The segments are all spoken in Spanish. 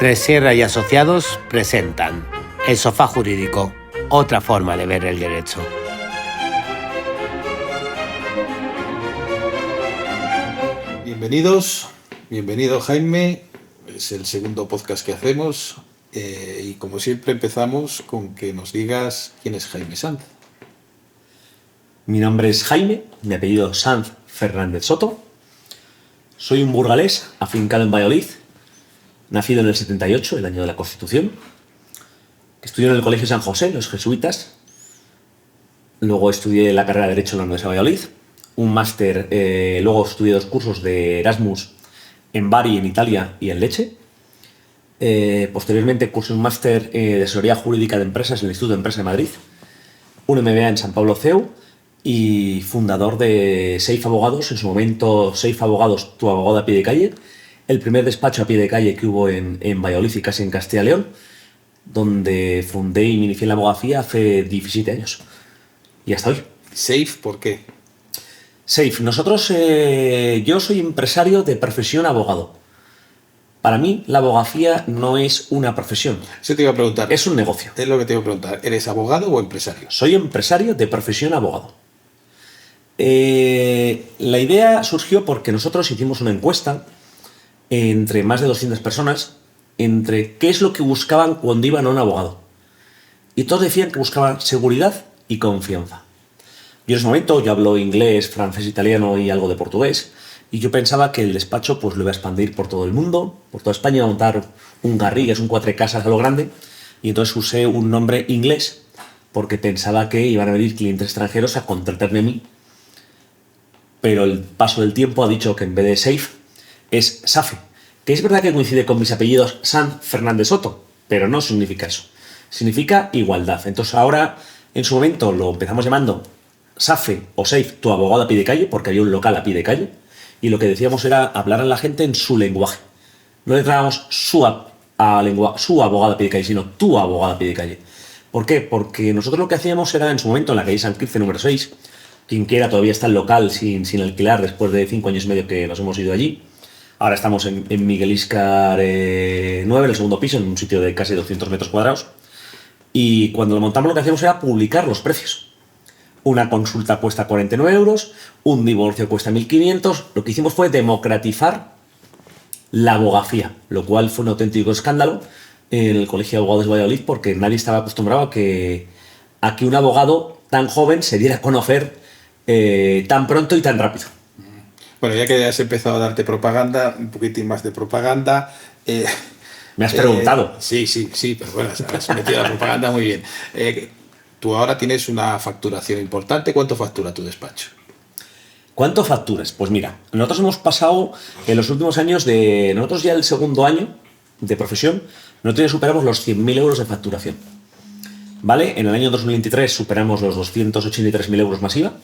Tresierra y Asociados presentan El Sofá Jurídico, otra forma de ver el derecho. Bienvenido Jaime, es el segundo podcast que hacemos y como siempre empezamos con que nos digas quién es Jaime Sanz. Mi nombre es Jaime, mi apellido Sanz Fernández Soto. Soy un burgalés afincado en Valladolid, nacido en el 78, el año de la Constitución. Estudié en el Colegio San José, los jesuitas. Luego estudié la carrera de Derecho en la Universidad de Valladolid. Un máster, luego estudié 2 cursos de Erasmus en Bari, en Italia, y en Lecce. Posteriormente cursé un máster de Asesoría Jurídica de Empresas en el Instituto de Empresa de Madrid. Un MBA en San Pablo CEU y fundador de Safe Abogados, en su momento Safe Abogados, tu abogado a pie de calle, el primer despacho a pie de calle que hubo en Valladolid y casi en Castilla y León, donde fundé y me inicié en la abogacía hace 17 años. Y hasta hoy. Safe, ¿por qué? Safe. Yo soy empresario de profesión abogado. Para mí, la abogacía no es una profesión. Eso te iba a preguntar. Es un negocio. Es lo que te iba a preguntar. ¿Eres abogado o empresario? Soy empresario de profesión abogado. La idea surgió porque nosotros hicimos una encuesta entre más de 200 personas entre qué es lo que buscaban cuando iban a un abogado. Y todos decían que buscaban seguridad y confianza. Yo en ese momento yo hablo inglés, francés, italiano y algo de portugués, y yo pensaba que el despacho pues lo iba a expandir por todo el mundo, por toda España, a montar un Garrigues, un 4 casas a lo grande, y entonces usé un nombre inglés porque pensaba que iban a venir clientes extranjeros a contratarme a mí. Pero el paso del tiempo ha dicho que en vez de Safe es SAFE, que es verdad que coincide con mis apellidos Sanz Fernández Soto, pero no significa eso. Significa igualdad. Entonces ahora, en su momento, lo empezamos llamando SAFE o Safe, tu abogado a pie de calle, porque había un local a pie de calle, y lo que decíamos era hablar a la gente en su lenguaje. No le traíamos su abogado a pie de calle, sino tu abogado a pie de calle. ¿Por qué? Porque nosotros lo que hacíamos era, en su momento, en la calle San Quirce número 6, quien quiera, todavía está el local sin alquilar después de 5 años y medio que nos hemos ido allí. Ahora estamos en Miguel Íscar 9, en el segundo piso, en un sitio de casi 200 metros cuadrados. Y cuando lo montamos lo que hacíamos era publicar los precios. Una consulta cuesta 49 euros, un divorcio cuesta 1.500. Lo que hicimos fue democratizar la abogacía, lo cual fue un auténtico escándalo en el Colegio de Abogados de Valladolid porque nadie estaba acostumbrado a que un abogado tan joven se diera a conocer tan pronto y tan rápido. Bueno, ya que has empezado a darte propaganda, un poquitín más de propaganda. Me has preguntado. Sí, pero bueno, has metido la propaganda muy bien. Tú ahora tienes una facturación importante. ¿Cuánto factura tu despacho? ¿Cuánto facturas? Pues mira, nosotros hemos pasado en los últimos años nosotros ya el segundo año de profesión, nosotros ya superamos los 100.000 euros de facturación. ¿Vale? En el año 2023 superamos los 283.000 euros más IVA.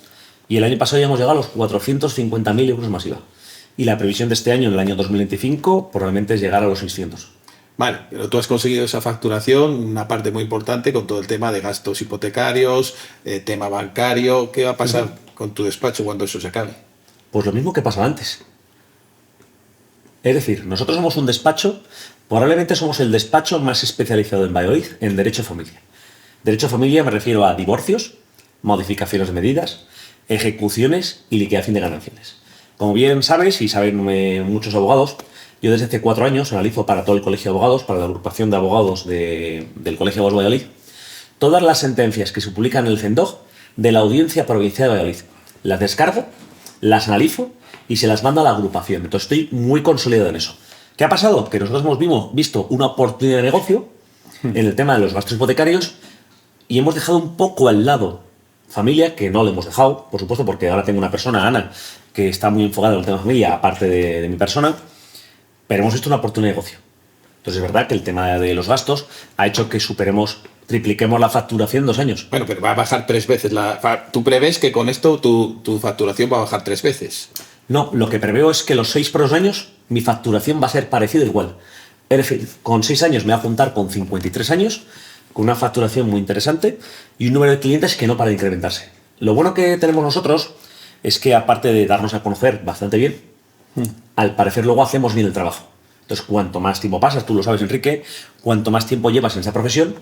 Y el año pasado ya hemos llegado a los 450.000 euros más IVA. Y la previsión de este año, en el año 2025, probablemente es llegar a los 600. Vale, pero tú has conseguido esa facturación, una parte muy importante con todo el tema de gastos hipotecarios, tema bancario. ¿Qué va a pasar con tu despacho cuando eso se acabe? Pues lo mismo que pasaba antes. Es decir, nosotros somos un despacho, probablemente somos el despacho más especializado en Valladolid en Derecho de Familia. Derecho de Familia me refiero a divorcios, modificaciones de medidas, ejecuciones y liquidación de ganancias. Como bien sabes, y saben muchos abogados, yo desde hace 4 años analizo para todo el Colegio de Abogados, para la agrupación de abogados del Colegio de Abogados de Valladolid, todas las sentencias que se publican en el CENDOG de la Audiencia Provincial de Valladolid. Las descargo, las analizo y se las mando a la agrupación. Entonces estoy muy consolidado en eso. ¿Qué ha pasado? Que nosotros hemos visto una oportunidad de negocio en el tema de los gastos hipotecarios y hemos dejado un poco al lado familia, que no le hemos dejado, por supuesto, porque ahora tengo una persona, Ana, que está muy enfocada en el tema de familia, aparte de mi persona, pero hemos visto una oportunidad de negocio. Entonces es verdad que el tema de los gastos ha hecho que tripliquemos la facturación en 2 años. Bueno, pero va a bajar 3 veces. ¿Tú prevés que con esto tu facturación va a bajar 3 veces? No, lo que preveo es que los 6 próximos años mi facturación va a ser parecida igual. Es decir, con 6 años me voy a juntar con 53 años, con una facturación muy interesante y un número de clientes que no para de incrementarse. Lo bueno que tenemos nosotros es que, aparte de darnos a conocer bastante bien, al parecer luego hacemos bien el trabajo. Entonces, cuanto más tiempo pasas, tú lo sabes, Enrique, cuanto más tiempo llevas en esa profesión,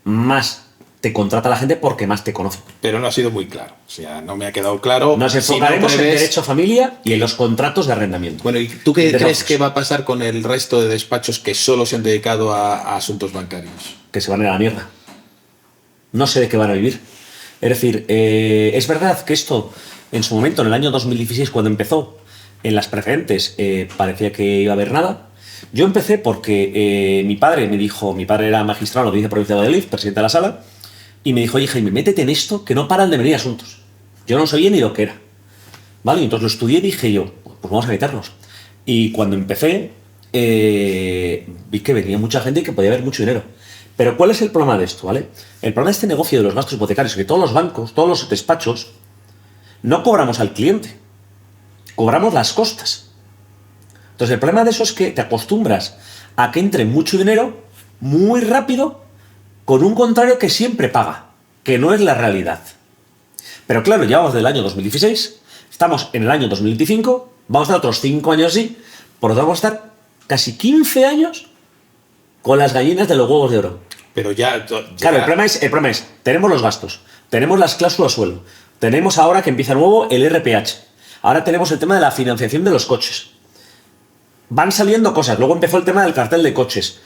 más te contrata la gente porque más te conoce. Pero no ha sido muy claro. O sea, no me ha quedado claro. Nos si enfocaremos no en prevés- derecho a familia y en los contratos de arrendamiento. Bueno, ¿y tú qué De crees socios, que va a pasar con el resto de despachos que solo se han dedicado a asuntos bancarios? que se van a ir a la mierda. No sé de qué van a vivir. Es decir, es verdad que esto, en su momento, en el año 2016, cuando empezó, en las preferentes, parecía que iba a haber nada. Yo empecé porque mi padre me dijo, mi padre era magistrado en la Audiencia Provincial de Valladolid, presidente de la sala, y me dijo, oye, Jaime, métete en esto, que no paran de venir asuntos. Yo no sabía ni lo que era. ¿Vale? Y entonces lo estudié y dije yo, pues vamos a meternos. Y cuando empecé, vi que venía mucha gente y que podía haber mucho dinero. Pero ¿cuál es el problema de esto? ¿Vale? El problema de este negocio de los gastos hipotecarios es que todos los bancos, todos los despachos, no cobramos al cliente, cobramos las costas. Entonces el problema de eso es que te acostumbras a que entre mucho dinero muy rápido con un contrario que siempre paga, que no es la realidad. Pero claro, llevamos del año 2016, estamos en el año 2025, vamos a dar otros 5 años así, por lo tanto vamos a estar casi 15 años con las gallinas de los huevos de oro. Pero ya. Claro, el problema es, tenemos los gastos, tenemos las cláusulas suelo, tenemos ahora que empieza nuevo el RPH, ahora tenemos el tema de la financiación de los coches. Van saliendo cosas, luego empezó el tema del cartel de coches.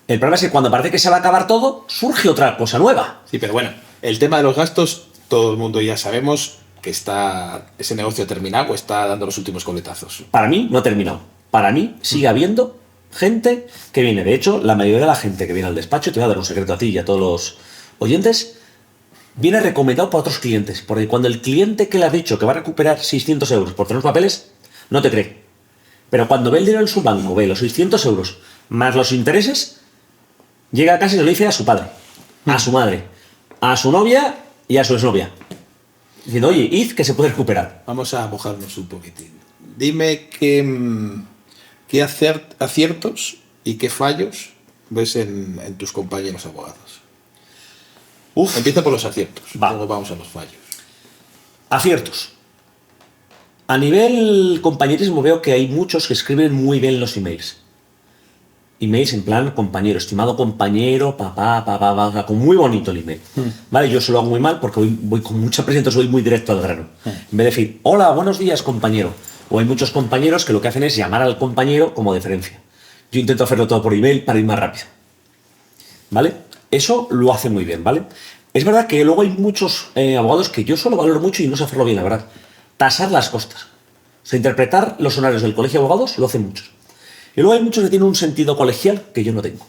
El problema es que cuando parece que se va a acabar todo, surge otra cosa nueva. Sí, pero bueno, el tema de los gastos, todo el mundo ya sabemos que está ese negocio terminado o está dando los últimos coletazos. Para mí no ha terminado. Para mí sigue habiendo gente que viene. De hecho, la mayoría de la gente que viene al despacho, te voy a dar un secreto a ti y a todos los oyentes, viene recomendado por otros clientes. Porque cuando el cliente que le ha dicho que va a recuperar 600 euros por tener los papeles, no te cree. Pero cuando ve el dinero en su banco, ve los 600 euros más los intereses, llega a casa y se lo dice a su padre, a su madre, a su novia y a su exnovia. Diciendo, oye, id que se puede recuperar. Vamos a mojarnos un poquitín. Dime qué aciertos y qué fallos ves en tus compañeros abogados. Empieza por los aciertos, Va. luego vamos a los fallos. Aciertos. A nivel compañerismo veo que hay muchos que escriben muy bien los emails. Emails en plan compañero, estimado compañero, papá, con muy bonito el email. Vale, yo se lo hago muy mal porque voy con mucha presión, entonces voy muy directo al grano. En vez de decir, hola, buenos días, compañero. O hay muchos compañeros que lo que hacen es llamar al compañero como deferencia. Yo intento hacerlo todo por email para ir más rápido. ¿Vale? Eso lo hace muy bien, ¿vale? Es verdad que luego hay muchos abogados que yo solo valoro mucho y no sé hacerlo bien, la verdad. Tasar las costas. O sea, interpretar los horarios del colegio de abogados lo hacen muchos. Y luego hay muchos que tienen un sentido colegial que yo no tengo.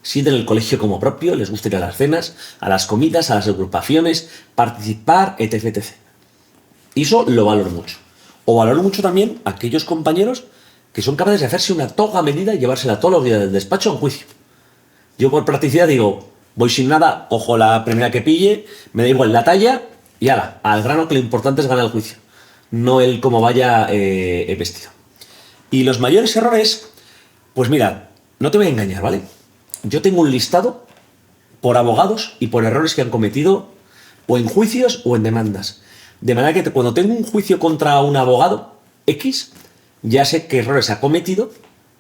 Sienten el colegio como propio, les gusta ir a las cenas, a las comidas, a las agrupaciones, participar, etc, etc. Y eso lo valoro mucho. O valoro mucho también a aquellos compañeros que son capaces de hacerse una toga a medida y llevársela todos los días del despacho a un juicio. Yo por practicidad digo, voy sin nada, cojo la primera que pille, me da igual la talla y ala, al grano, que lo importante es ganar el juicio, no el cómo vaya vestido. Y los mayores errores, pues mira, no te voy a engañar, ¿vale? Yo tengo un listado por abogados y por errores que han cometido o en juicios o en demandas. De manera que cuando tengo un juicio contra un abogado X, ya sé qué errores ha cometido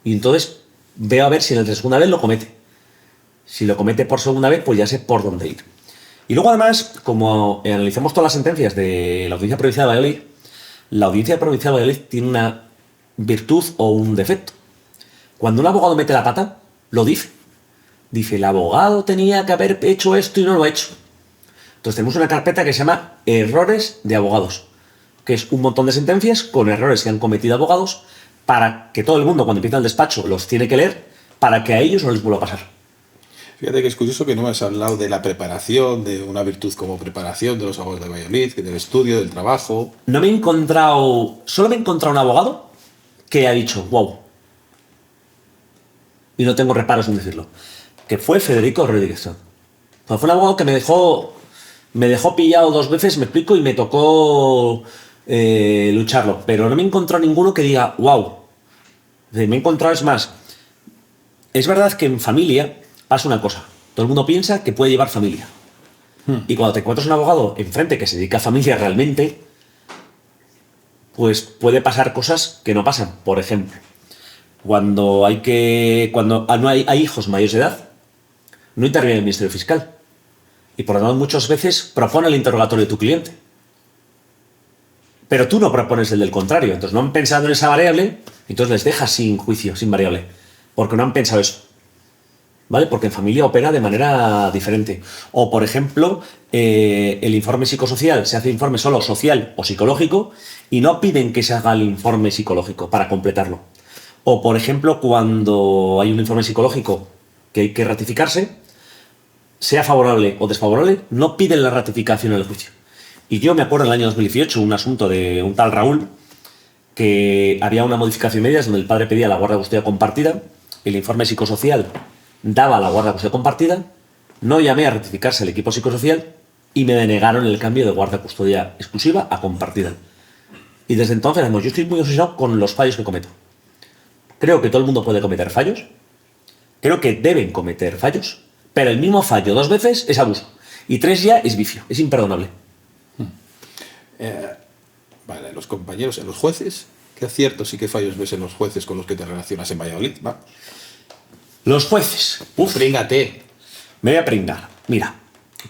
y entonces veo a ver si en la segunda vez lo comete. Si lo comete por segunda vez, pues ya sé por dónde ir. Y luego además, como analizamos todas las sentencias de la Audiencia Provincial de Valladolid, la Audiencia Provincial de Valladolid tiene una virtud o un defecto. Cuando un abogado mete la pata, lo dice. Dice, el abogado tenía que haber hecho esto y no lo ha hecho. Entonces tenemos una carpeta que se llama Errores de Abogados, que es un montón de sentencias con errores que han cometido abogados para que todo el mundo, cuando empieza el despacho, los tiene que leer para que a ellos no les vuelva a pasar. Fíjate que es curioso que no me has hablado de la preparación, de una virtud como preparación de los abogados de Valladolid, del estudio, del trabajo. No me he encontrado, solo me he encontrado un abogado que ha dicho, wow, y no tengo reparos en decirlo, que fue Federico Rodríguez. Fue un abogado que me dejó pillado 2 veces, me explico, y me tocó lucharlo, pero no me he encontrado ninguno que diga, wow. Me he encontrado, es más, es verdad que en familia pasa una cosa, todo el mundo piensa que puede llevar familia. Y cuando te encuentras un abogado enfrente que se dedica a familia realmente, pues puede pasar cosas que no pasan. Por ejemplo, Cuando no hay hijos mayores de edad, no interviene el Ministerio Fiscal. Y por lo tanto, muchas veces propone el interrogatorio de tu cliente. Pero tú no propones el del contrario. Entonces no han pensado en esa variable, entonces les dejas sin juicio, sin variable. Porque no han pensado eso. ¿Vale? Porque en familia opera de manera diferente. O, por ejemplo, el informe psicosocial, se hace informe solo social o psicológico y no piden que se haga el informe psicológico para completarlo. O, por ejemplo, cuando hay un informe psicológico que hay que ratificarse, sea favorable o desfavorable, no piden la ratificación en el juicio. Y yo me acuerdo en el año 2018 un asunto de un tal Raúl, que había una modificación de medidas donde el padre pedía la guardia de custodia compartida, el informe psicosocial daba la guardia de custodia compartida, no llamé a ratificarse el equipo psicosocial y me denegaron el cambio de guardia de custodia exclusiva a compartida. Y desde entonces, yo estoy muy obsesionado con los fallos que cometo. Creo que todo el mundo puede cometer fallos, creo que deben cometer fallos, pero el mismo fallo 2 veces es abuso y 3 ya es vicio, es imperdonable. Vale, los compañeros, en los jueces, ¿qué aciertos y qué fallos ves en los jueces con los que te relacionas en Valladolid? Va. Los jueces. Fríngate. Me voy a pringar. Mira,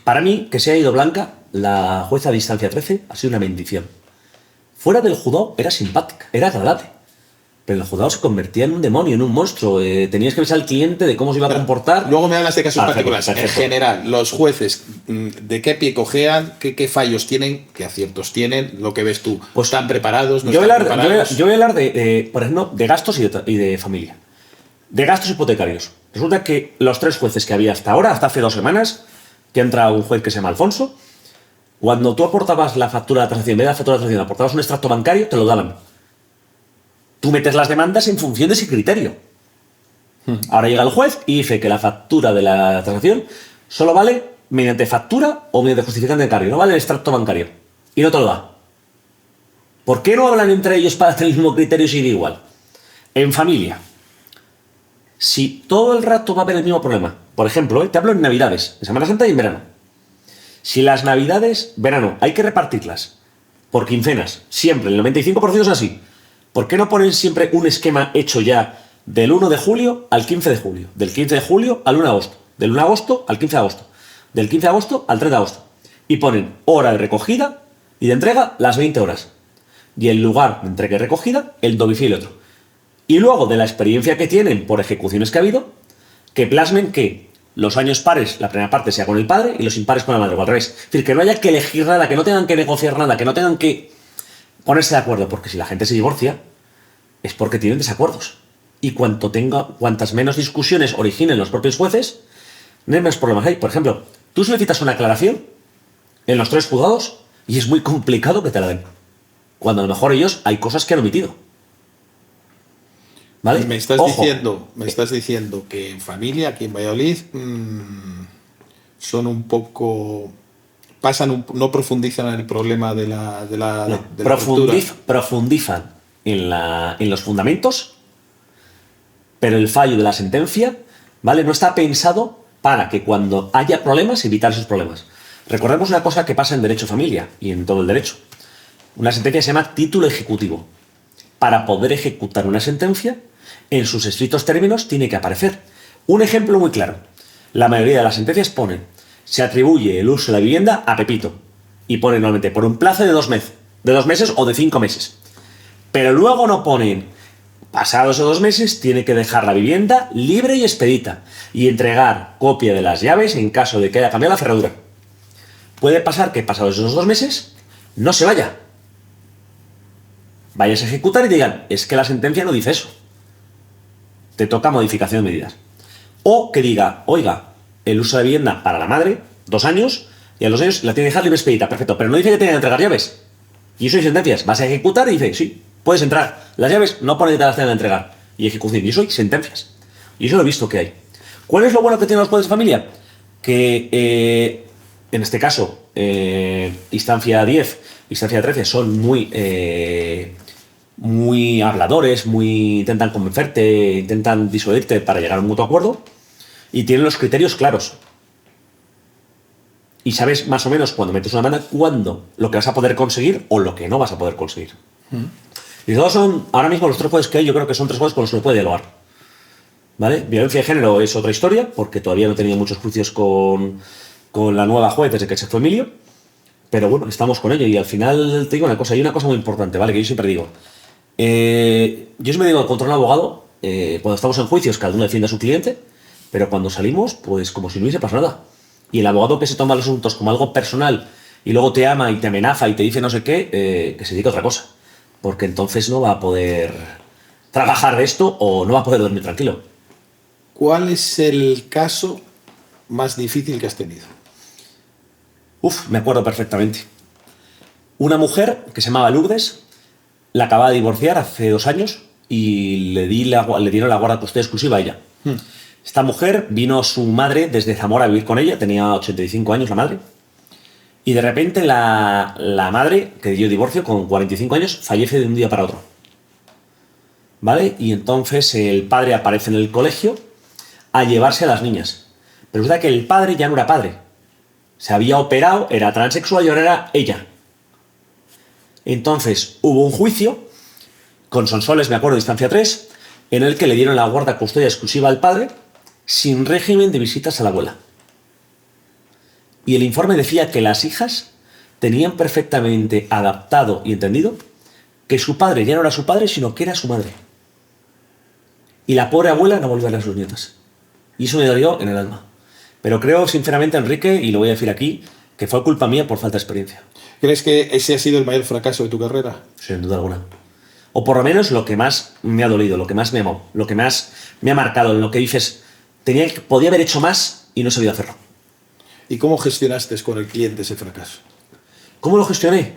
para mí, que se ha ido Blanca, la jueza de instancia 13, ha sido una bendición. Fuera del juzgado era simpática, era agradable. Pero en el juzgado se convertía en un demonio, en un monstruo. Tenías que avisar al cliente de cómo se iba a comportar. Luego me hablas de casos particulares. Perfecto. En general, los jueces, ¿de qué pie cojean? ¿Qué fallos tienen? ¿Qué aciertos tienen? Lo que ves tú. Pues ¿Están preparados? ¿No yo están preparados? voy a hablar por ejemplo, de gastos y de familia. De gastos hipotecarios. Resulta que los 3 jueces que había hasta ahora, hasta hace 2 semanas, que entra un juez que se llama Alfonso, cuando tú aportabas la factura de transacción, en vez de la factura de transacción, aportabas un extracto bancario, te lo daban. Tú metes las demandas en función de ese criterio. Ahora llega el juez y dice que la factura de la transacción solo vale mediante factura o mediante justificante bancario, no vale el extracto bancario. Y no te lo da. ¿Por qué no hablan entre ellos para hacer el mismo criterio si da igual? En familia, si todo el rato va a haber el mismo problema, por ejemplo, te hablo en Navidades, en Semana Santa y en verano. Si las Navidades, verano, hay que repartirlas por quincenas, siempre, el 95% es así. ¿Por qué no ponen siempre un esquema hecho ya del 1 de julio al 15 de julio? Del 15 de julio al 1 de agosto. Del 1 de agosto al 15 de agosto. Del 15 de agosto al 3 de agosto. Y ponen hora de recogida y de entrega las 20 horas. Y el lugar de entrega y recogida, el domicilio otro. Y luego de la experiencia que tienen por ejecuciones que ha habido, que plasmen que los años pares, la primera parte sea con el padre y los impares con la madre, o al revés. Es decir, que no haya que elegir nada, que no tengan que negociar nada, que no tengan que ponerse de acuerdo, porque si la gente se divorcia es porque tienen desacuerdos. Y cuantas menos discusiones originen los propios jueces, menos problemas hay. Por ejemplo, tú solicitas una aclaración en los 3 juzgados y es muy complicado que te la den. Cuando a lo mejor ellos hay cosas que han omitido. ¿Vale? Me estás Ojo. diciendo que en familia, aquí en Valladolid, son un poco... no profundizan en el problema de la Profundizan en los fundamentos, pero el fallo de la sentencia, ¿vale? No está pensado para que cuando haya problemas, evitar esos problemas. Recordemos una cosa que pasa en derecho de familia y en todo el derecho. Una sentencia se llama título ejecutivo. Para poder ejecutar una sentencia, en sus estrictos términos tiene que aparecer. Un ejemplo muy claro. La mayoría de las sentencias ponen: se atribuye el uso de la vivienda a Pepito. Y ponen normalmente por un plazo de 2 meses. De 2 meses o de 5 meses. Pero luego no ponen: pasados esos 2 meses tiene que dejar la vivienda libre y expedita. Y entregar copia de las llaves en caso de que haya cambiado la cerradura. Puede pasar que pasados esos 2 meses no se vaya. Vayas a ejecutar y digan: es que la sentencia no dice eso. Te toca modificación de medidas. O que diga: oiga, el uso de vivienda para la madre, 2 años, y a los 2 años la tiene que dejar libre expedita. Perfecto, pero no dice que tenga que entregar llaves. Y eso hay sentencias. Vas a ejecutar y dice: sí, puedes entrar. Las llaves no pone que te las tengan que entregar. Y ejecución. Y eso hay sentencias. Y eso lo he visto que hay. ¿Cuál es lo bueno que tienen los jueces de familia? Que, en este caso, instancia 10, instancia 13 son muy habladores, intentan convencerte, intentan disuadirte para llegar a un mutuo acuerdo, y tienen los criterios claros. Y sabes más o menos cuando metes una demanda, cuándo lo que vas a poder conseguir o lo que no vas a poder conseguir. Y todos son, ahora mismo los 3 jueces que hay, yo creo que son 3 jueces con los que se puede dialogar. ¿Vale? Violencia de género es otra historia, porque todavía no he tenido muchos juicios con la nueva juez desde que se fue Emilio. Pero bueno, estamos con ello. Y al final te digo una cosa, hay una cosa muy importante, ¿vale? Que yo siempre digo. Yo siempre digo contra un abogado, cuando estamos en juicios, cada uno defiende a su cliente, pero cuando salimos, pues como si no hubiese pasado nada. Y el abogado que se toma los asuntos como algo personal y luego te ama y te amenaza y te dice no sé qué, que se dedique a otra cosa. Porque entonces no va a poder trabajar de esto o no va a poder dormir tranquilo. ¿Cuál es el caso más difícil que has tenido? Me acuerdo perfectamente. Una mujer que se llamaba Lourdes, la acababa de divorciar hace 2 años y le dieron la guarda custodia exclusiva a ella. Esta mujer vino su madre desde Zamora a vivir con ella, tenía 85 años la madre, y de repente la madre, que dio divorcio con 45 años, fallece de un día para otro. ¿Vale? Y entonces el padre aparece en el colegio a llevarse a las niñas. Pero resulta que el padre ya no era padre. Se había operado, era transexual y ahora era ella. Entonces hubo un juicio con Sonsoles, me acuerdo, distancia 3, en el que le dieron la guarda custodia exclusiva al padre sin régimen de visitas a la abuela. Y el informe decía que las hijas tenían perfectamente adaptado y entendido que su padre ya no era su padre, sino que era su madre. Y la pobre abuela no volvió a ver a sus nietas. Y eso me dolió en el alma. Pero creo, sinceramente, Enrique, y lo voy a decir aquí, que fue culpa mía por falta de experiencia. ¿Crees que ese ha sido el mayor fracaso de tu carrera? Sin duda alguna. O por lo menos lo que más me ha dolido, lo que más me amó, lo que más me ha marcado, en lo que dices, podía haber hecho más y no he sabido hacerlo. ¿Y cómo gestionaste con el cliente ese fracaso? ¿Cómo lo gestioné?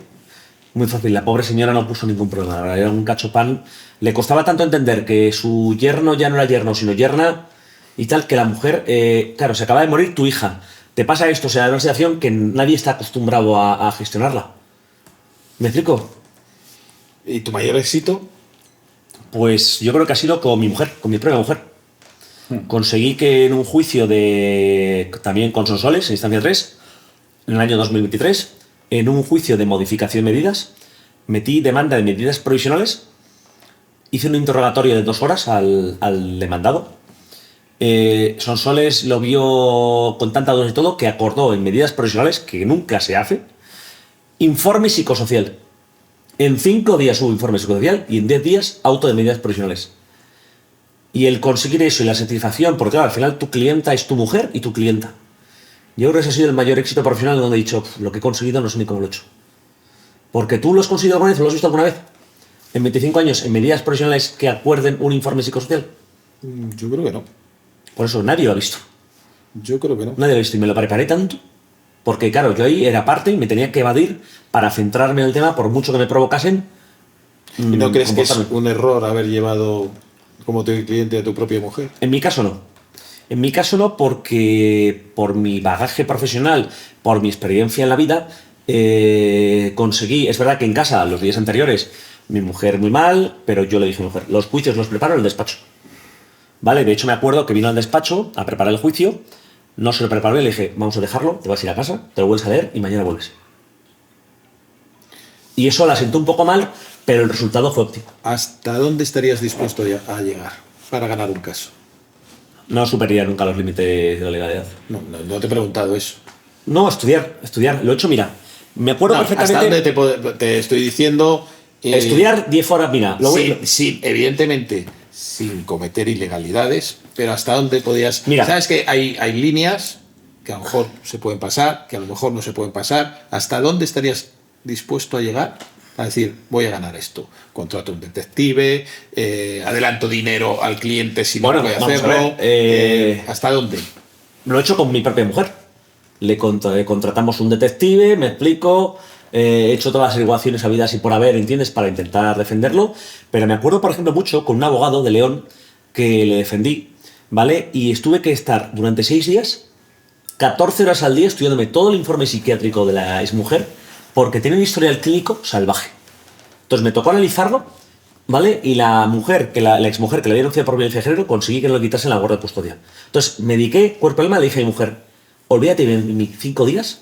Muy fácil, la pobre señora no puso ningún problema, la verdad, era un cachopán. Le costaba tanto entender que su yerno ya no era yerno, sino yerna y tal, que la mujer, claro, se acaba de morir tu hija, te pasa esto, o sea, una situación que nadie está acostumbrado a gestionarla. ¿Me explico? ¿Y tu mayor éxito? Pues yo creo que ha sido con mi mujer, con mi propia mujer. Conseguí que en un juicio también con Sonsoles, en instancia 3, en el año 2023, en un juicio de modificación de medidas, metí demanda de medidas provisionales, hice un interrogatorio de 2 horas al demandado. Sonsoles lo vio con tanta duda y todo que acordó en medidas provisionales, que nunca se hace, informe psicosocial. En 5 días hubo informe psicosocial y en 10 días auto de medidas provisionales. Y el conseguir eso y la satisfacción, porque claro, al final tu clienta es tu mujer y tu clienta. Yo creo que ese ha sido el mayor éxito profesional donde he dicho, lo que he conseguido no sé ni cómo lo he hecho. Porque tú lo has conseguido alguna vez, lo has visto alguna vez. En 25 años, en medidas profesionales que acuerden un informe psicosocial. Yo creo que no. Por eso nadie lo ha visto. Yo creo que no. Nadie lo ha visto y me lo preparé tanto. Porque claro, yo ahí era parte y me tenía que evadir para centrarme en el tema por mucho que me provocasen. ¿Y no crees que es un error haber llevado como tu cliente a tu propia mujer? En mi caso no. En mi caso no, porque por mi bagaje profesional, por mi experiencia en la vida, conseguí, es verdad que en casa, los días anteriores, mi mujer muy mal, pero yo le dije a mi mujer, los juicios los preparo en el despacho. ¿Vale? De hecho me acuerdo que vino al despacho a preparar el juicio, no se lo preparó y le dije, vamos a dejarlo, te vas a ir a casa, te lo vuelves a leer y mañana vuelves. Y eso la sentó un poco mal, pero el resultado fue óptimo. ¿Hasta dónde estarías dispuesto a llegar para ganar un caso? No superaría nunca los límites de la legalidad. No te he preguntado eso. No, estudiar. Lo he hecho, mira. Me acuerdo perfectamente. ¿Hasta dónde te estoy diciendo? Estudiar 10 horas, mira. Sí, evidentemente, sin cometer ilegalidades, pero ¿hasta dónde podías? Mira. Sabes que hay líneas que a lo mejor se pueden pasar, que a lo mejor no se pueden pasar. ¿Hasta dónde estarías dispuesto a llegar? A decir, voy a ganar esto. Contrato un detective, adelanto dinero al cliente si no puede hacerlo. ¿Hasta dónde? Lo he hecho con mi propia mujer. Le contratamos un detective, me explico, he hecho todas las averiguaciones habidas y por haber, ¿entiendes? Para intentar defenderlo. Pero me acuerdo, por ejemplo, mucho con un abogado de León que le defendí, ¿vale? Y estuve que estar durante 6 días, 14 horas al día, estudiándome todo el informe psiquiátrico de la exmujer, porque tiene un historial clínico salvaje. Entonces me tocó analizarlo, ¿vale? Y la exmujer que le dieron cierta por violencia de género, conseguí que no le quitasen la guardia de custodia. Entonces me dediqué cuerpo y alma, le dije a mi mujer, olvídate de mis 5 días,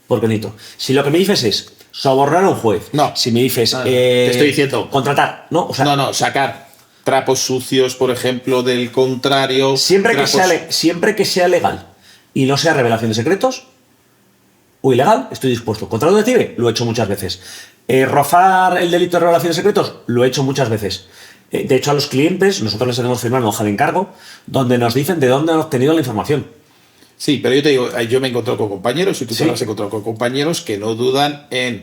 porque necesito. Si lo que me dices es, Sobornar a un juez. No. Si me dices... te estoy diciendo. Contratar, ¿no? O sea, No, sacar trapos sucios, por ejemplo, del contrario. siempre que sea legal y no sea revelación de secretos o ilegal, estoy dispuesto. Contrato de tigre, lo he hecho muchas veces. Rozar el delito de revelación de secretos, lo he hecho muchas veces. De hecho, a los clientes, nosotros les hacemos firmar una hoja de encargo donde nos dicen de dónde han obtenido la información. Sí, pero yo te digo, yo me he encontrado con compañeros, y tú Sí. te has encontrado con compañeros que no dudan en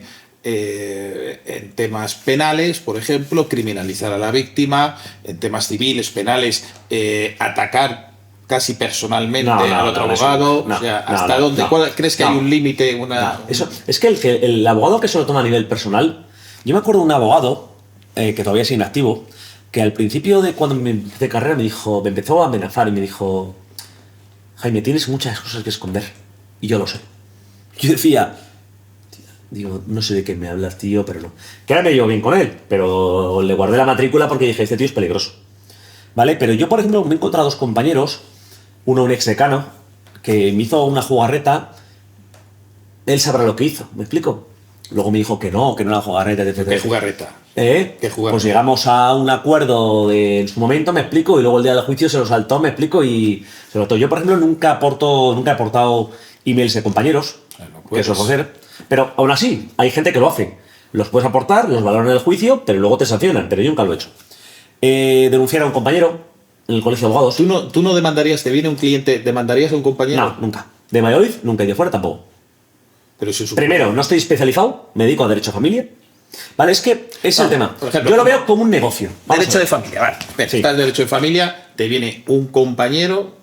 temas penales, por ejemplo, criminalizar a la víctima, en temas civiles, penales, atacar casi personalmente No, al otro eso abogado. no. O sea, No, ¿hasta no, dónde? no. ¿Cuál crees que hay No. un límite? Eso, es que el abogado que se lo toma a nivel personal, yo me acuerdo de un abogado que todavía es inactivo, que al principio de cuando me empecé de carrera me empezó a amenazar y me dijo: Jaime, tienes muchas cosas que esconder. Y yo lo sé. Yo decía, digo, no sé de qué me hablas, tío, pero no. Que ahora me llevo bien con él, pero le guardé la matrícula porque dije, este tío es peligroso. ¿Vale? Pero yo, por ejemplo, me he encontrado dos compañeros, uno un ex decano, que me hizo una jugarreta. Él sabrá lo que hizo, ¿me explico? Luego me dijo que no era jugarreta, etc. ¿Qué jugarreta? ¿Eh? ¿Qué jugarreta? Pues llegamos a un acuerdo en su momento, me explico, y luego el día del juicio se lo saltó, me explico, y se lo saltó. Yo, por ejemplo, nunca he aportado emails de compañeros, No que puedes. eso es hacer, pero aún así, hay gente que lo hace. Los puedes aportar, los valoran en el juicio, pero luego te sancionan, pero yo nunca lo he hecho. Denunciar a un compañero en el colegio de abogados. ¿Tú no demandarías, te viene un cliente, demandarías a un compañero? No, nunca. De Valladolid, nunca, y de fuera tampoco. Pero si es un- Primero, no estoy especializado, me dedico a derecho a familia. Vale, es que es el No, tema. por ejemplo, Yo lo veo como un negocio. Vamos Derecho a de ver. familia, vale. Ven, Sí. está el derecho de familia, te viene un compañero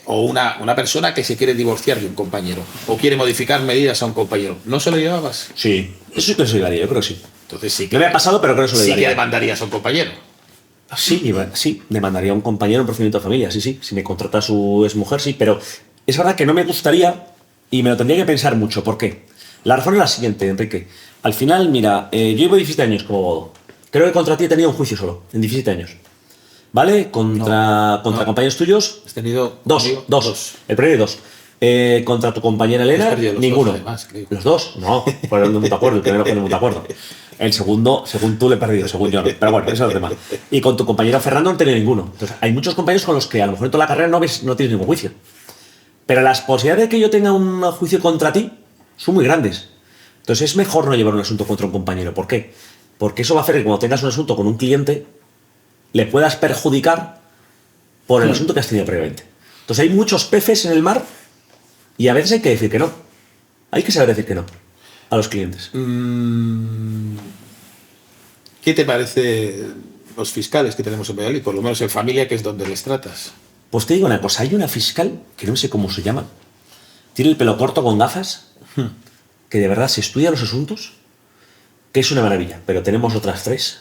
o una persona que se quiere divorciar de un compañero o quiere modificar medidas a un compañero. ¿No se lo llevabas? Sí, eso sí que se lo llevaría, yo creo que sí. Entonces sí que, No me ha pasado, pero creo que se lo sí que llevaría. demandarías a un compañero. Sí, demandaría a un compañero un procedimiento de familia, sí. Si me contrata su exmujer, sí, pero es verdad que no me gustaría y me lo tendría que pensar mucho. ¿Por qué? La razón es la siguiente, Enrique. Al final, mira, yo llevo 17 años como abogado. Creo que contra ti he tenido un juicio solo, en 17 años. ¿Vale? Contra compañeros tuyos, Has tenido dos. conmigo El primero y dos. Contra tu compañera Has Elena, perdido los ninguno. dos, además, creo. ¿Los dos? No, fueron de mutuo acuerdo. El primero fue de mutuo acuerdo. El segundo, según tú, le he perdido, según yo no. Pero bueno, ese es el tema. Y con tu compañero Fernando no he tenido ninguno. Entonces, hay muchos compañeros con los que a lo mejor en toda la carrera no tienes ningún juicio. Pero las posibilidades de que yo tenga un juicio contra ti son muy grandes. Entonces, es mejor no llevar un asunto contra un compañero. ¿Por qué? Porque eso va a hacer que cuando tengas un asunto con un cliente, le puedas perjudicar por el asunto que has tenido previamente. Entonces, hay muchos peces en el mar y a veces hay que decir que no. Hay que saber decir que no a los clientes. ¿Qué te parece los fiscales que tenemos en Valladolid? Por lo menos en familia, que es donde les tratas. Pues te digo una cosa, hay una fiscal, que no sé cómo se llama, tiene el pelo corto con gafas, que de verdad se estudia los asuntos, que es una maravilla, pero tenemos otras tres,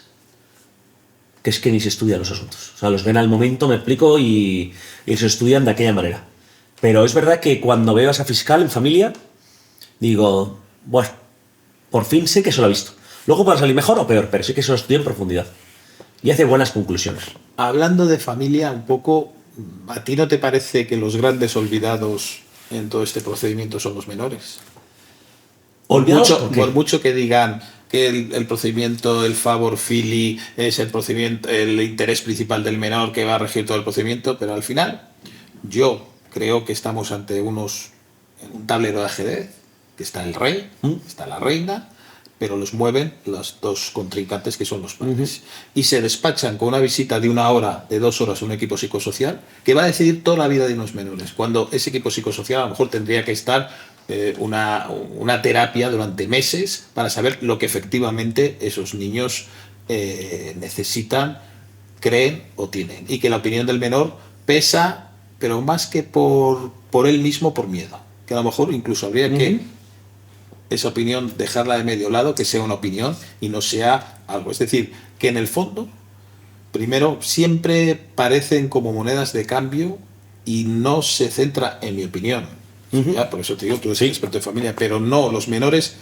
que es que ni se estudian los asuntos. O sea, los ven al momento, me explico, y se estudian de aquella manera. Pero es verdad que cuando veo a esa fiscal en familia, digo, bueno, por fin sé que se lo ha visto. Luego puede salir mejor o peor, pero sí que se lo estudia en profundidad. Y hace buenas conclusiones. Hablando de familia, un poco, ¿a ti no te parece que los grandes olvidados en todo este procedimiento son los menores? ¿Olvidados por qué? Por mucho que digan que el procedimiento, el favor fili, es el procedimiento, el interés principal del menor que va a regir todo el procedimiento, pero al final yo creo que estamos ante un tablero de ajedrez, que está el rey, está la reina, pero los mueven los dos contrincantes que son los padres. Y se despachan con una visita de 1 hora, de 2 horas a un equipo psicosocial que va a decidir toda la vida de unos menores, cuando ese equipo psicosocial a lo mejor tendría que estar una terapia durante meses para saber lo que efectivamente esos niños necesitan, creen o tienen. Y que la opinión del menor pesa, pero más que por él mismo, por miedo. Que a lo mejor incluso habría que esa opinión dejarla de medio lado, que sea una opinión y no sea algo. Es decir, que en el fondo, primero, siempre parecen como monedas de cambio y no se centra, en mi opinión. Ya, por eso te digo, tú eres experto en familia, pero no, los menores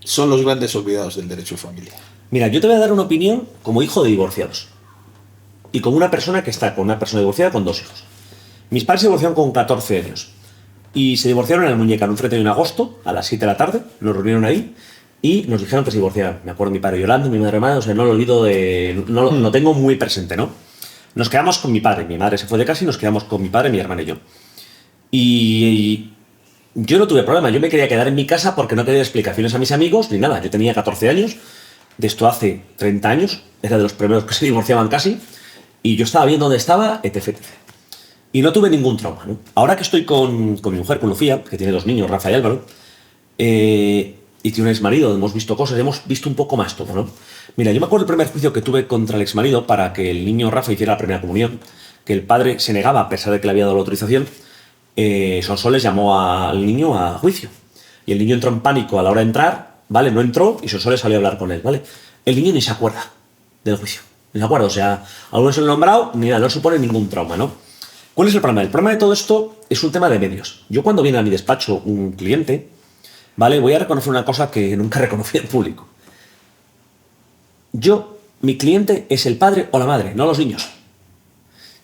son los grandes olvidados del derecho de familia. Mira, yo te voy a dar una opinión como hijo de divorciados. Y como una persona que está con una persona divorciada con 2 hijos. Mis padres se divorciaron con 14 años. y se divorciaron en el Muñeca, en un 31 de agosto, a las 7 de la tarde, nos reunieron ahí y nos dijeron que se divorciaran. Me acuerdo mi padre llorando, mi madre hermana, o sea, no lo olvido no lo tengo muy presente, ¿no? Nos quedamos con mi padre, mi madre se fue de casa y nos quedamos con mi padre, mi hermana y yo. Y yo no tuve problema, yo me quería quedar en mi casa porque no quería explicaciones a mis amigos ni nada. Yo tenía 14 años, de esto hace 30 años, era de los primeros que se divorciaban casi, y yo estaba bien donde estaba, etc. Y no tuve ningún trauma, ¿no? Ahora que estoy con mi mujer, con Lucía, que tiene 2 niños, Rafa y Álvaro, y tiene un exmarido, hemos visto cosas, hemos visto un poco más todo, ¿no? Mira, yo me acuerdo el primer juicio que tuve contra el exmarido para que el niño Rafa hiciera la primera comunión, que el padre se negaba a pesar de que le había dado la autorización. Sonsoles llamó al niño a juicio. Y el niño entró en pánico a la hora de entrar, ¿vale? No entró y Sonsoles salió a hablar con él, ¿vale? El niño ni se acuerda del juicio, ni se acuerda, o sea, aún no se lo he nombrado, ni nada, no supone ningún trauma, ¿no? ¿Cuál es el problema? El problema de todo esto es un tema de medios. Yo cuando viene a mi despacho un cliente, ¿vale? Voy a reconocer una cosa que nunca reconocí en público. Mi cliente es el padre o la madre, no los niños.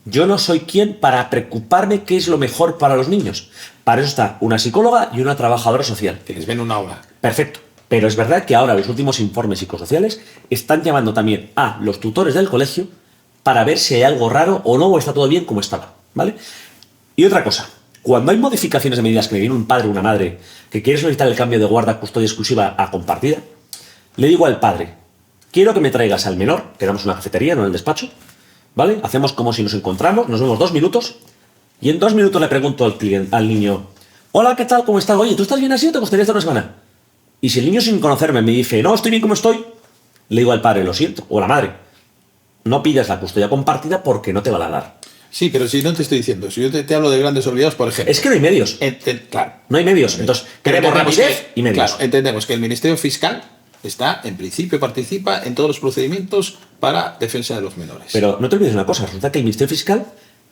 Yo no soy quien para preocuparme qué es lo mejor para los niños. Para eso está una psicóloga y una trabajadora social. Que les ven una hora. Perfecto. Pero es verdad que ahora los últimos informes psicosociales están llamando también a los tutores del colegio para ver si hay algo raro o no, o está todo bien como estaba, ¿vale? Y otra cosa, cuando hay modificaciones de medidas que me viene un padre o una madre que quiere solicitar el cambio de guarda custodia exclusiva a compartida, le digo al padre, quiero que me traigas al menor, quedamos en una cafetería, no en el despacho, ¿vale? Hacemos como si nos encontramos, nos vemos 2 minutos y en 2 minutos le pregunto al niño, hola, ¿qué tal? ¿Cómo estás? Oye, ¿tú estás bien así o te gustaría estar una semana? Y si el niño sin conocerme me dice, no, estoy bien como estoy, le digo al padre, lo siento, o a la madre, no pidas la custodia compartida porque no te van a dar. Sí, pero si no te estoy diciendo, si yo te hablo de grandes olvidados, por ejemplo. Es que no hay medios. Claro. No hay medios. Entonces, queremos rapidez y medios. Claro, entendemos que el Ministerio Fiscal en principio, participa en todos los procedimientos para defensa de los menores. Pero no te olvides una cosa, resulta que el Ministerio Fiscal,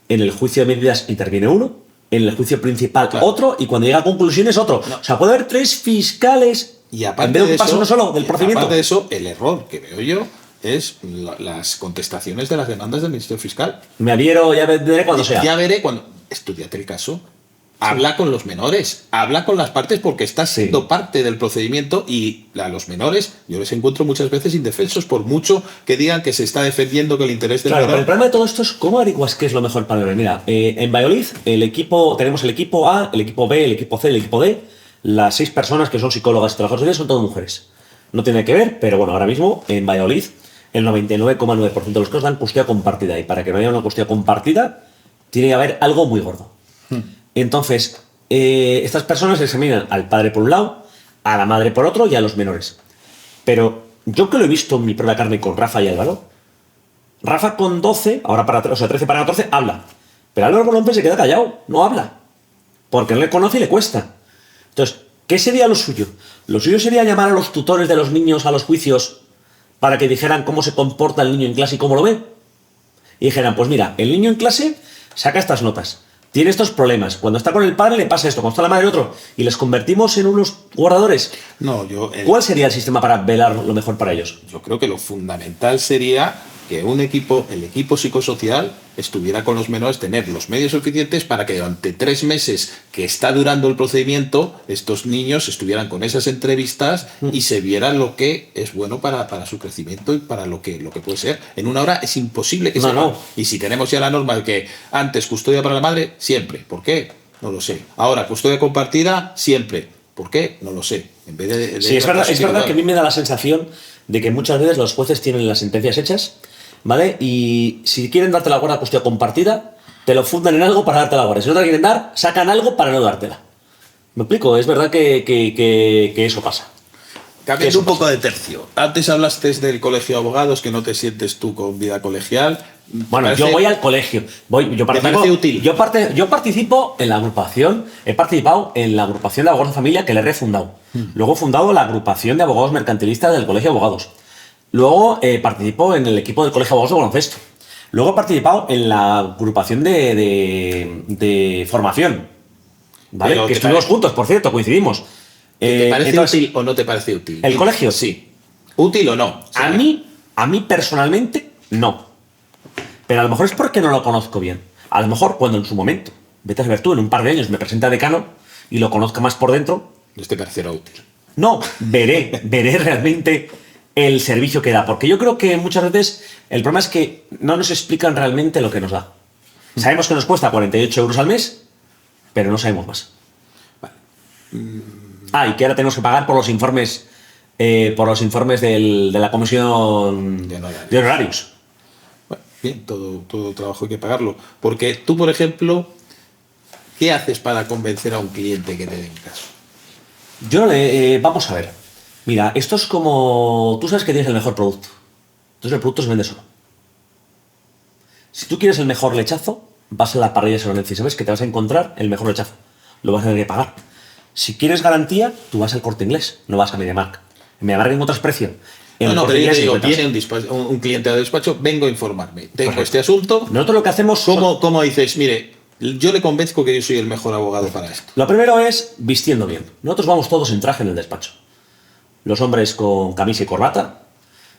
en el juicio de medidas interviene uno, en el juicio principal otro, y cuando llega a conclusiones otro. No. O sea, puede haber 3 fiscales y aparte en vez de un paso uno solo del procedimiento. Aparte de eso, el error que veo yo es las contestaciones de las demandas del Ministerio Fiscal. Me adhiero, ya veré cuando sea. Ya veré cuando... Estudiate el caso. Habla con los menores, habla con las partes porque estás siendo parte del procedimiento y a los menores yo les encuentro muchas veces indefensos por mucho que digan que se está defendiendo que el interés del menor... Pero el problema de todo esto es cómo averiguas qué es lo mejor para el menor. Mira, en Valladolid tenemos el equipo A, el equipo B, el equipo C, el equipo D. Las 6 personas que son psicólogas y trabajadoras sociales son todas mujeres. No tiene que ver, pero bueno, ahora mismo en Valladolid el 99,9% de los casos dan custodia compartida y para que no haya una custodia compartida tiene que haber algo muy gordo. Entonces, estas personas examinan al padre por un lado, a la madre por otro y a los menores. Pero yo que lo he visto en mi propia carne con Rafa y Álvaro, Rafa con 12, ahora para 13 para 14, habla. Pero Álvaro con 11 se queda callado, no habla. Porque no le conoce y le cuesta. Entonces, ¿qué sería lo suyo? Lo suyo sería llamar a los tutores de los niños a los juicios para que dijeran cómo se comporta el niño en clase y cómo lo ve. Y dijeran, pues mira, el niño en clase saca estas notas. Tiene estos problemas. Cuando está con el padre le pasa esto, cuando está la madre otro. Y les convertimos en unos guardadores. No, ¿Cuál sería el sistema para velar lo mejor para ellos? Yo creo que lo fundamental sería que el equipo psicosocial estuviera con los menores, tener los medios suficientes para que durante 3 meses que está durando el procedimiento, estos niños estuvieran con esas entrevistas y se vieran lo que es bueno para su crecimiento y para lo que puede ser. En 1 hora es imposible que no. Y si tenemos ya la norma de que antes custodia para la madre, siempre. ¿Por qué? No lo sé. Ahora, custodia compartida, siempre. ¿Por qué? No lo sé. En vez de sí, es verdad que a mí me da la sensación de que muchas veces los jueces tienen las sentencias hechas, ¿vale? Y si quieren darte la guarda custodia compartida, te lo fundan en algo para darte la guarda. Si no te la quieren dar, sacan algo para no dártela. ¿Me explico? Es verdad que eso pasa. Cambiando un poco de tercio. Antes hablaste del colegio de abogados, que no te sientes tú con vida colegial. Bueno, yo voy al colegio. Yo parece útil. Yo participo en la agrupación, he participado en la agrupación de abogados de familia que le he refundado. Luego he fundado la agrupación de abogados mercantilistas del colegio de abogados. Luego participo en el equipo del colegio de abogados de baloncesto. Luego he participado en la agrupación de formación. ¿Vale? Pero que estuvimos juntos, por cierto, coincidimos. ¿Te parece útil o no te parece útil? ¿El colegio? Sí. ¿Útil o no? A mí personalmente, no. Pero a lo mejor es porque no lo conozco bien. A lo mejor cuando en su momento, vete a saber tú, en un par de años me presenta decano, y lo conozca más por dentro, Este parecerá útil. no, veré realmente el servicio que da. Porque yo creo que muchas veces el problema es que no nos explican realmente lo que nos da. Sabemos que nos cuesta 48 euros al mes, pero no sabemos más. Y que ahora tenemos que pagar por los informes de la comisión De honorarios. de honorarios. Bueno, bien, todo trabajo hay que pagarlo. Porque tú, por ejemplo, ¿qué haces para convencer a un cliente que te den caso? Vamos a ver. Mira, esto es como... Tú sabes que tienes el mejor producto. Entonces el producto se vende solo. Si tú quieres el mejor lechazo, vas a la parrilla Solonense y sabes que te vas a encontrar el mejor lechazo. Lo vas a tener que pagar. Si quieres garantía, tú vas al Corte Inglés, no vas a MediaMarkt. En MediaMarkt encuentras precio. En el No, Corte pero yo Inglés te digo, encuentras- viene un cliente al despacho, vengo a informarme. Tengo Correcto. este asunto. Nosotros lo que hacemos... ¿Cómo dices? Mire, yo le convenzco que yo soy el mejor abogado para esto. Lo primero es vistiendo bien. Nosotros vamos todos en traje en el despacho. Los hombres con camisa y corbata,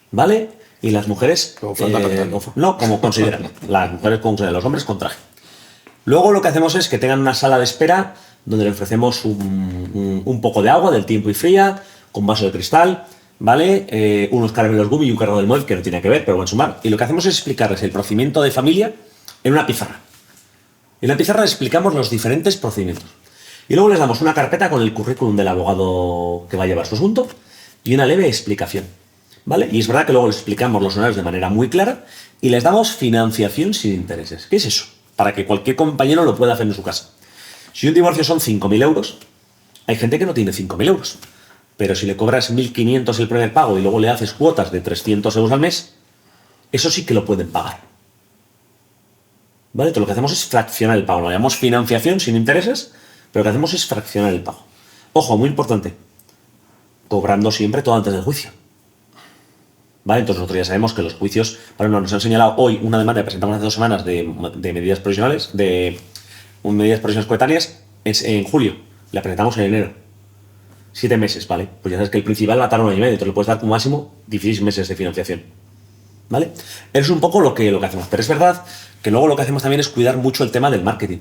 ¿vale? Y las mujeres... Con falda pantalón. no, como consideran. Las mujeres los hombres con traje. Luego lo que hacemos es que tengan una sala de espera donde le ofrecemos un poco de agua del tiempo y fría, con vaso de cristal, ¿vale? Unos caramelos gummy y un carro del móvil que no tiene que ver, pero bueno, sumar. Y lo que hacemos es explicarles el procedimiento de familia en una pizarra. En la pizarra les explicamos los diferentes procedimientos. Y luego les damos una carpeta con el currículum del abogado que va a llevar su asunto y una leve explicación, ¿vale? Y es verdad que luego les explicamos los horarios de manera muy clara y les damos financiación sin intereses. ¿Qué es eso? Para que cualquier compañero lo pueda hacer en su casa. Si un divorcio son 5.000 euros, hay gente que no tiene 5.000 euros. Pero si le cobras 1.500 el primer pago y luego le haces cuotas de 300 euros al mes, eso sí que lo pueden pagar. ¿Vale? Entonces lo que hacemos es fraccionar el pago. Lo llamamos financiación sin intereses, pero lo que hacemos es fraccionar el pago. Ojo, muy importante. Cobrando siempre todo antes del juicio. ¿Vale? Entonces nosotros ya sabemos que los juicios, por ejemplo, nos han señalado hoy una demanda que presentamos hace 2 semanas de medidas provisionales, medidas provisionales coetáneas, es en julio. La presentamos en enero. 7 meses, ¿vale? Pues ya sabes que el principal va a tardar 1 año y medio, entonces le puedes dar como máximo 16 meses de financiación. ¿Vale? Eso es un poco lo que hacemos. Pero es verdad que luego lo que hacemos también es cuidar mucho el tema del marketing.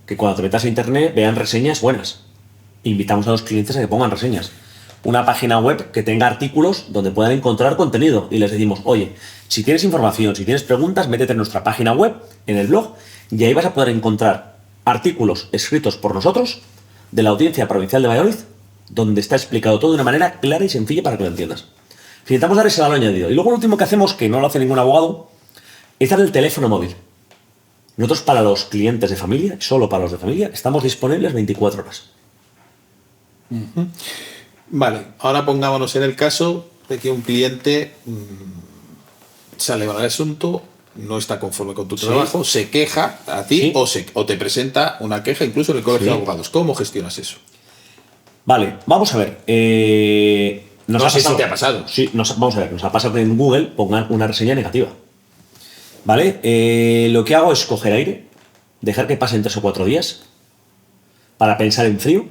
Que cuando te metas a internet vean reseñas buenas. Invitamos a los clientes a que pongan reseñas. Una página web que tenga artículos donde puedan encontrar contenido. Y les decimos, oye, si tienes información, si tienes preguntas, métete en nuestra página web, en el blog, y ahí vas a poder encontrar artículos escritos por nosotros de la Audiencia Provincial de Valladolid, donde está explicado todo de una manera clara y sencilla para que lo entiendas. Intentamos dar ese valor añadido. Y luego lo último que hacemos, que no lo hace ningún abogado, es dar el teléfono móvil. Nosotros para los clientes de familia, solo para los de familia, estamos disponibles 24 horas. Vale, ahora pongámonos en el caso de que un cliente sale al asunto, no está conforme con tu trabajo, se queja a ti o te presenta una queja incluso en el colegio de abogados. ¿Cómo gestionas eso? Vale, vamos a ver. No sé si te ha pasado. Sí, vamos a ver, nos ha pasado que en Google pongan una reseña negativa. ¿Vale? Lo que hago es coger aire, dejar que pasen 3 o 4 días para pensar en frío,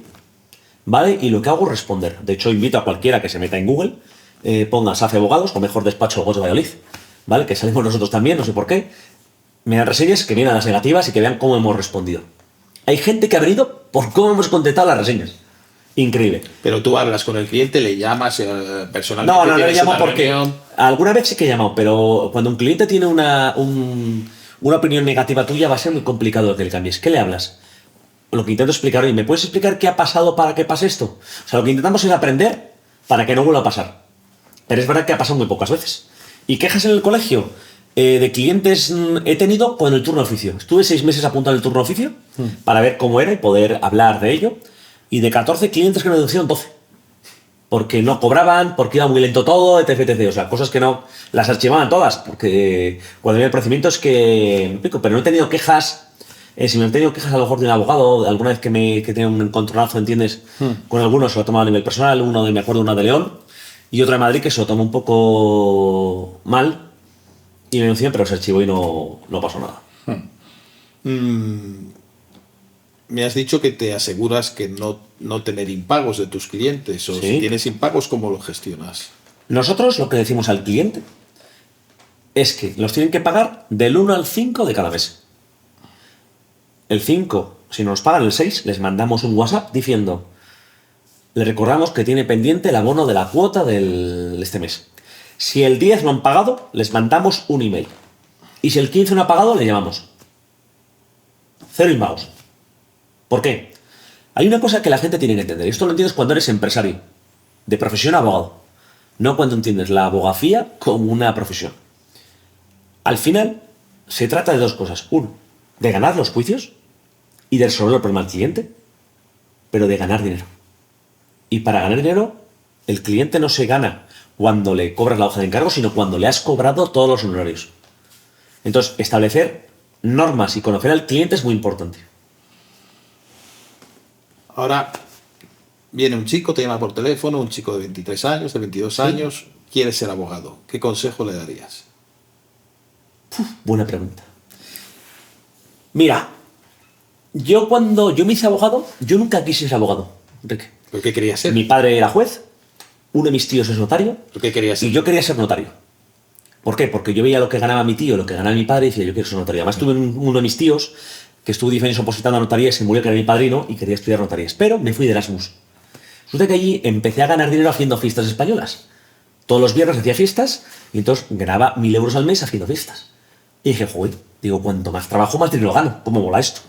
¿vale? Y lo que hago es responder. De hecho, invito a cualquiera que se meta en Google, ponga SAFE Abogados o mejor despacho abogados de Valladolid, ¿vale? Que salimos nosotros también, no sé por qué. Me dan reseñas, que miren las negativas y que vean cómo hemos respondido. Hay gente que ha venido por cómo hemos contestado las reseñas. Increíble. Pero tú hablas con el cliente, le llamas personalmente. No le tienes llamo una porque reunión. alguna vez sí que he llamado, pero cuando un cliente tiene una opinión negativa tuya va a ser muy complicado que le cambies. ¿Qué le hablas? Lo que intento explicar, oye, ¿me puedes explicar qué ha pasado para que pase esto? O sea, lo que intentamos es aprender para que no vuelva a pasar. Pero es verdad que ha pasado muy pocas veces. ¿Y quejas en el colegio? De clientes he tenido con el turno de oficio. Estuve 6 meses apuntado en el turno de oficio para ver cómo era y poder hablar de ello. Y de 14 clientes que me deducieron 12. Porque no cobraban, porque iba muy lento todo, etc, etc. O sea, cosas que no las archivaban todas. Porque cuando había el procedimiento es que... Me explico, pero no he tenido quejas. Si me han tenido quejas a lo mejor de un abogado, alguna vez que tenía un encontronazo, ¿entiendes? Con algunos se lo ha tomado a nivel personal. Me acuerdo una de León y otra de Madrid que se lo tomó un poco mal. Y me denunciaron, pero se archivó y no pasó nada. Me has dicho que te aseguras que no tener impagos de tus clientes. O Sí. si tienes impagos, ¿cómo lo gestionas? Nosotros lo que decimos al cliente es que los tienen que pagar del 1 al 5 de cada mes. El 5 si nos pagan el 6, les mandamos un WhatsApp diciendo, le recordamos que tiene pendiente el abono de la cuota de este mes. Si el 10 no han pagado, les mandamos un email. Y si el 15 no ha pagado, le llamamos. 0 impagos. ¿Por qué? Hay una cosa que la gente tiene que entender. Y esto lo entiendes cuando eres empresario, de profesión abogado. No cuando entiendes la abogacía como una profesión. Al final, se trata de dos cosas. Uno, de ganar los juicios y de resolver el problema al cliente, pero de ganar dinero. Y para ganar dinero, el cliente no se gana cuando le cobras la hoja de encargo, sino cuando le has cobrado todos los honorarios. Entonces, establecer normas y conocer al cliente es muy importante. Ahora, viene un chico, te llama por teléfono, un chico de 23 años, de 22 años, quiere ser abogado. ¿Qué consejo le darías? Buena pregunta. Mira, yo cuando yo me hice abogado, yo nunca quise ser abogado, Enrique. ¿Pero qué querías ser? Mi padre era juez, uno de mis tíos es notario, ¿Pero qué querías ser? y yo quería ser notario. ¿Por qué? Porque yo veía lo que ganaba mi tío, lo que ganaba mi padre, y decía, yo quiero ser notario. Además, tuve uno de mis tíos que estuvo 10 años opositando a notaría y se murió, que era mi padrino, y quería estudiar notarías. Pero me fui de Erasmus. Resulta que allí empecé a ganar dinero haciendo fiestas españolas. Todos los viernes hacía fiestas, y entonces ganaba 1.000 euros al mes haciendo fiestas. Y dije, joder, digo, cuanto más trabajo, más dinero gano. ¿Cómo mola esto?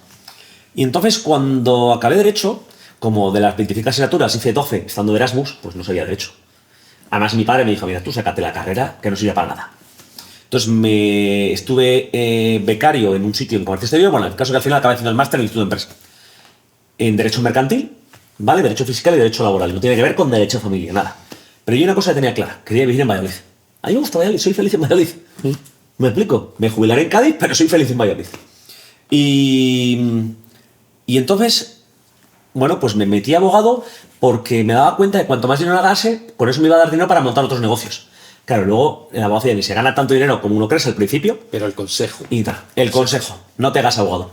Y entonces, cuando acabé Derecho, como de las 25 asignaturas hice 12 estando de Erasmus, pues no sabía Derecho. Además, mi padre me dijo, mira, tú sácate la carrera, que no sirve para nada. Entonces, estuve becario en un sitio en comercio exterior. Bueno, el caso es que al final acabé haciendo el máster en el Instituto de Empresa. En Derecho Mercantil, ¿vale? Derecho Fiscal y Derecho Laboral. No tiene que ver con Derecho de Familia, nada. Pero yo una cosa que tenía clara, quería vivir en Valladolid. A mí me gusta Valladolid, soy feliz en Valladolid. ¿Me explico? Me jubilaré en Cádiz, pero soy feliz en Valladolid. Y entonces, bueno, pues me metí a abogado porque me daba cuenta de que cuanto más dinero ganase, con eso me iba a dar dinero para montar otros negocios. Claro, luego en la abogacía ni se gana tanto dinero como uno crees al principio. Pero el consejo. Y tal, el consejo, no te hagas abogado.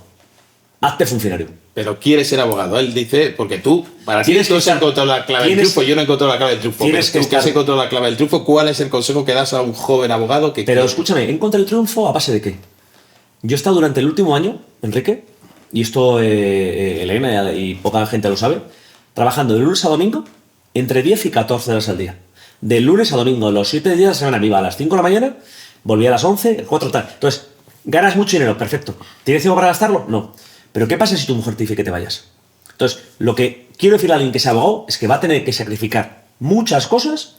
Hazte funcionario. Pero quiere ser abogado. Él dice, porque tú, para ti, Tienes tú que has estar- encontrado la clave del tienes- triunfo, yo no he encontrado la clave del triunfo. Pero tienes que tú que has estar- encontrado la clave del triunfo, ¿cuál es el consejo que das a un joven abogado que Pero quiere? escúchame, encontré el triunfo a base de qué. Yo he estado durante el último año, Enrique, y esto Elena y poca gente lo sabe, trabajando de lunes a domingo entre 10 y 14 horas al día. De lunes a domingo, los 7 días de la semana, me iba a las 5 de la mañana, volvía a las 11, 4 tal. Entonces, ganas mucho dinero, perfecto. ¿Tienes tiempo para gastarlo? No. Pero ¿qué pasa si tu mujer te dice que te vayas? Entonces, lo que quiero decirle a alguien que sea abogado es que va a tener que sacrificar muchas cosas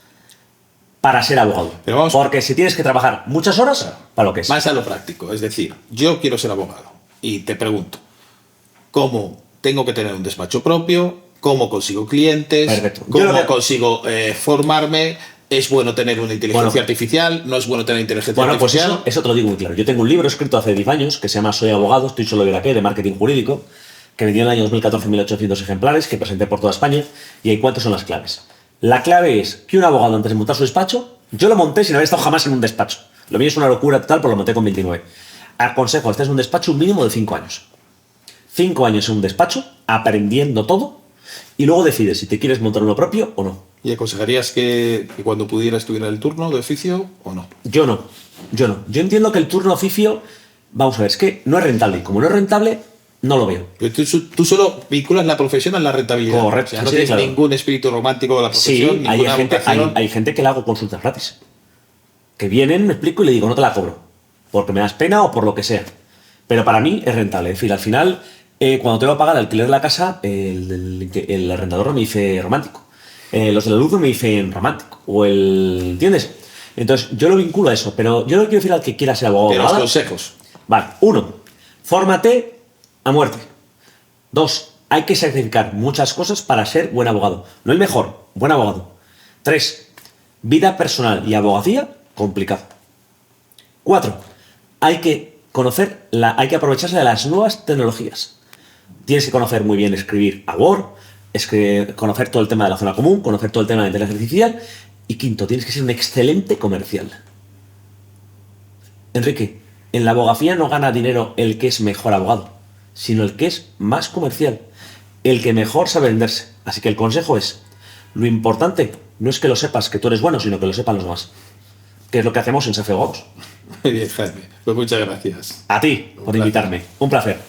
para ser abogado. Pero vamos- Porque si tienes que trabajar muchas horas, para lo que es. Más a lo práctico. Es decir, yo quiero ser abogado. Y te pregunto, ¿cómo tengo que tener un despacho propio? ¿Cómo consigo clientes? Perfecto. Yo ¿Cómo lo que- consigo formarme? ¿Es bueno tener una inteligencia Bueno. artificial? ¿No es bueno tener inteligencia Bueno, pues artificial? eso te lo digo muy claro. Yo tengo un libro escrito hace 10 años que se llama Soy abogado, estoy solo de qué, de marketing jurídico, que vendió en el año 2014 1.800 ejemplares, que presenté por toda España, y ahí cuántas son las claves. La clave es que un abogado antes de montar su despacho, yo lo monté sin haber estado jamás en un despacho. Lo mío es una locura total, pero lo monté con 29. Aconsejo, estés en un despacho un mínimo de 5 años. 5 años en un despacho, aprendiendo todo, y luego decides si te quieres montar uno propio o no. ¿Y aconsejarías que cuando pudieras tuviera el turno de oficio o no? Yo no. Yo entiendo que el turno oficio, vamos a ver, es que no es rentable. Y como no es rentable, no lo veo. Pero tú solo vinculas la profesión a la rentabilidad. Correcto, O sea, no sí, tienes claro. ningún espíritu romántico de la Sí, profesión, hay ninguna gente, vocación. hay gente que le hago consultas gratis. Que vienen, me explico y le digo, no te la cobro. Porque me das pena o por lo que sea. Pero para mí es rentable. Es decir, al final, cuando tengo que pagar el alquiler de la casa, el arrendador me dice romántico. Los de la luz me dicen romántico. ¿Entiendes? Entonces, yo lo vinculo a eso. Pero yo no quiero decir al que quiera ser abogado. Pero los abogada. consejos. Vale, 1. Fórmate a muerte. 2. Hay que sacrificar muchas cosas para ser buen abogado. No el mejor, buen abogado. 3. Vida personal y abogacía, complicado. 4. Hay que hay que aprovecharse de las nuevas tecnologías. Tienes que conocer muy bien escribir a Word, conocer todo el tema de la zona común, conocer todo el tema de la inteligencia artificial. Y 5. Tienes que ser un excelente comercial. Enrique, en la abogacía no gana dinero el que es mejor abogado, sino el que es más comercial, el que mejor sabe venderse. Así que el consejo es, lo importante no es que lo sepas que tú eres bueno, sino que lo sepan los demás. Que es lo que hacemos en Safe Abogados. Muy bien, Jaime. Pues muchas gracias. A ti por placer. invitarme. Un placer.